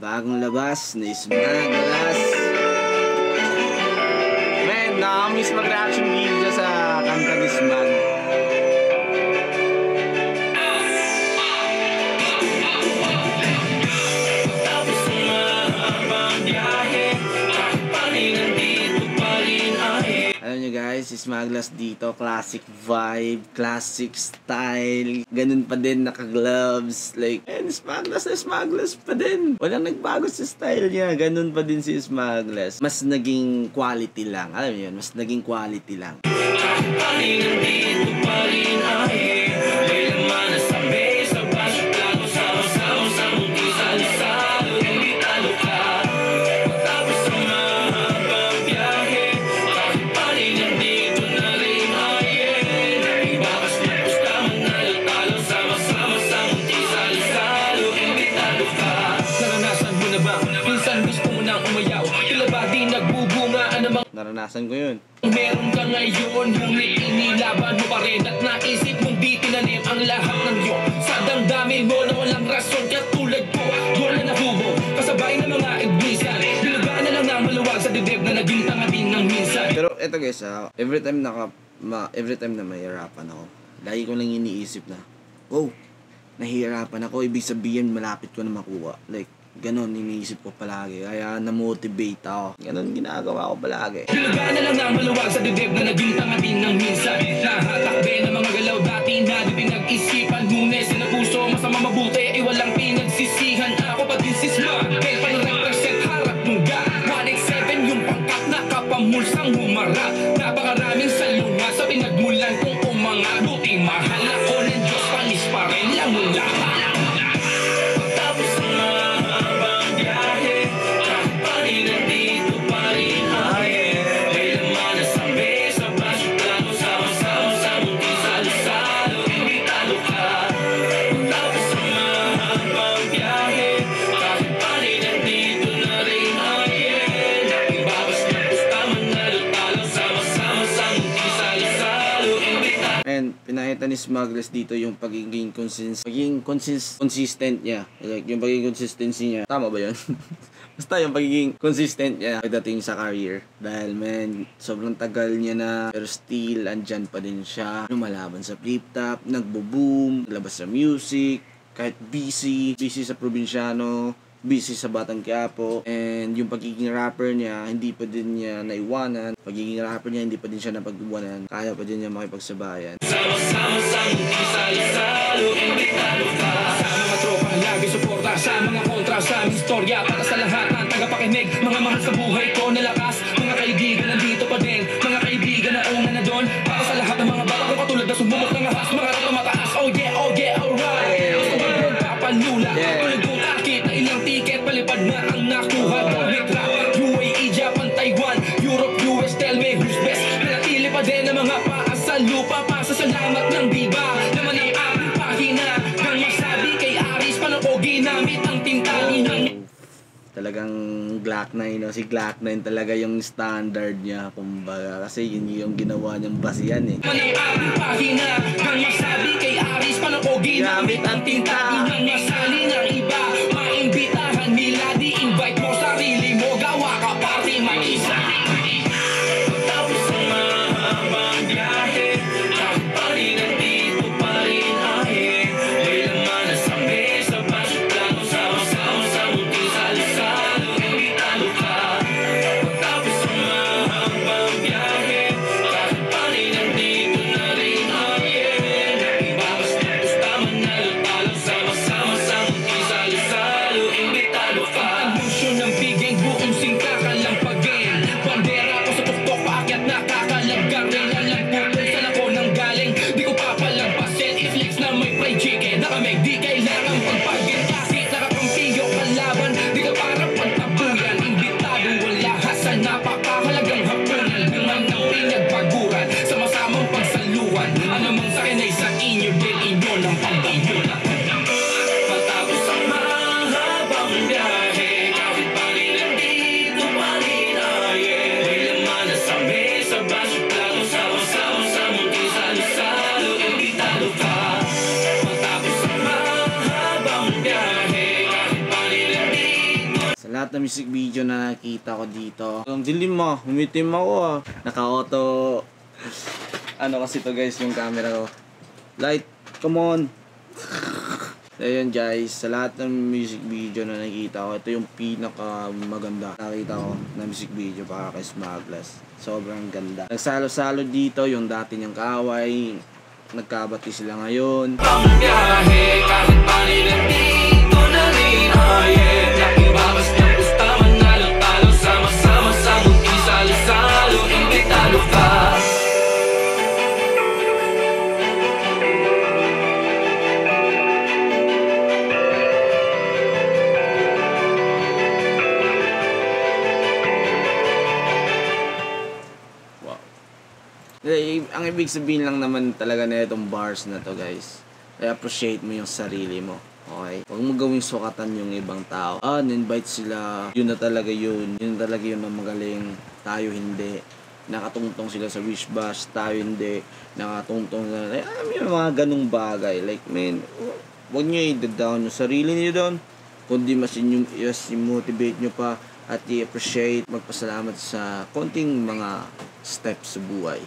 bagong labas na Smaglas. Man, nakamiss mag-reaction video sa kanta ni Smag. Alam nyo guys, si Smaglas dito, classic vibe, classic style, ganun pa din, naka-gloves, like, and Smaglas pa din. Walang nagbago sa style niya, ganun pa din si Smaglas. Mas naging quality lang, alam nyo yun, mas naging quality lang. Naranasan ko yun. Meron ka ngayon, ngunit inilaban mo pa rin at naisip mong di tinanim ang lahat ng yun. Sa damdamin mo na walang rason, katulad ko, wala na hubo, kasabay ng mga iblisan. Dilugan na lang na maluwag sa dibdib na naging tangatin ng minsan. Pero eto guys, every time na mahirapan ako, lagi ko lang iniisip na, oh, nahihirapan ako, ibig sabihin malapit ko na makuha. Like, ganon iniisip ko palagi, kaya na-motivate ako. Ganon ginagawa ko palagi. Dilugan na lang na maluwag sa dibdib na naging tangatin ng minsan. Nahatakbe ng mga galaw dati na di pinag-isipan. Hunes na puso, masama mabuti, walang pinagsisihan. Ako pa din si Smag, kaya pang-represent harap nuga. 187 yung pangkat na kapamulsang humarap. Napakaraming salunga sa pinagmulan kong umanga. Buti mahal ako ng Diyos, panis pa rin lang mula. And pinakita ni Smaglas dito yung pagiging consistent niya. Like, yung pagiging consistency niya. Tama ba yun? Basta yung pagiging consistent niya pagdating sa career. Dahil man, sobrang tagal niya na, pero still, andyan pa din siya. Lumalaban sa flip-top, nagbo-boom, labas sa music, kahit busy sa probinsyano, busy sa Batang Quiapo, and yung pagiging rapper niya, hindi pa din niya naiwanan. Pagiging rapper niya, hindi pa din siya napag-iwanan. Kaya pa din niya makipagsabayan. Sama-sama sa salo-salo, imbitado ka. Sa mga tropa, lagi suporta sa mga kontra sa aming istorya. Para sa lahat ng tagapakinig, mga mahal sa buhay ko na lakas. Mga kaibigan nandito pa din, mga kaibigan na una na doon. Para sa lahat ng mga bata ko katulad na sumumok ng ahas. Mga rato mataas, oh yeah, alright. Gusto ba doon papalula? Tulad kong akit na ilang tiket, palipad na ang nakuha. Gamit rapper, UAE, Japan, Taiwan, Europe, US, tell me who's best. Pinatili pa din ang mga paas sa lupa. Pasasalamat ng diba naman ang aking pahina. Nang masabi kay Aris, paano ko ginamit ang tintali ng... Talagang Glock 9, no? Si Glock 9 talaga yung standard niya, kumbaga, kasi yun yung ginawa niyang basihan eh. Naman ang aking pahina. Nang masabi kay Aris, paano ko ginamit ang tintali ng masali ng iba. Maimbitahan nila, di-invite mo sarili mo. Gawa ka party mag-isa. Tapos ang mahabang biyahe, kahit pa rin nandito pa rin ahe. May laman na sa mesa, basot lang sama-sama sa munting salo-salo, imbitado ka. Tapos ang mahabang biyahe, kahit pa rin nandito na rin ahe. Ibabas na gusta man na lutalo, sama-sama sa munting salo-salo, imbitado ka. lahat ng music video na nakita ko dito. Ang dilim mo, humitim ako ah. Naka-auto. Ano kasi to guys yung camera ko. Light, come on. Ayun guys, sa lahat ng music video na nakita ko, ito yung pinaka maganda nakita ko na music video para kay Smuggles. Sobrang ganda. Nagsalo-salo dito yung dati niyang kaaway. Nagkabati sila ngayon. Pangbiyahe kahit panilang dito na rin ayen. Nakibabas ng gusta manalo-talo. Sama-sama sa buki, salo-salo, imbitalo ka. Ang ibig sabihin lang naman talaga na itong bars na to guys, i-appreciate mo yung sarili mo. Okay? Huwag mo gawing sukatan yung ibang tao. Na-invite sila. Yun na talaga yun. Yun na talaga yun ang magaling. Tayo hindi. Nakatungtong sila sa wish bash. Tayo hindi. Nakatungtong na. Alam mo yung mga ganung bagay. Like, man, huwag nyo i-down yung sarili nyo doon. Kundi mas i-motivate nyo pa at i-appreciate, magpasalamat sa konting mga steps sa buhay.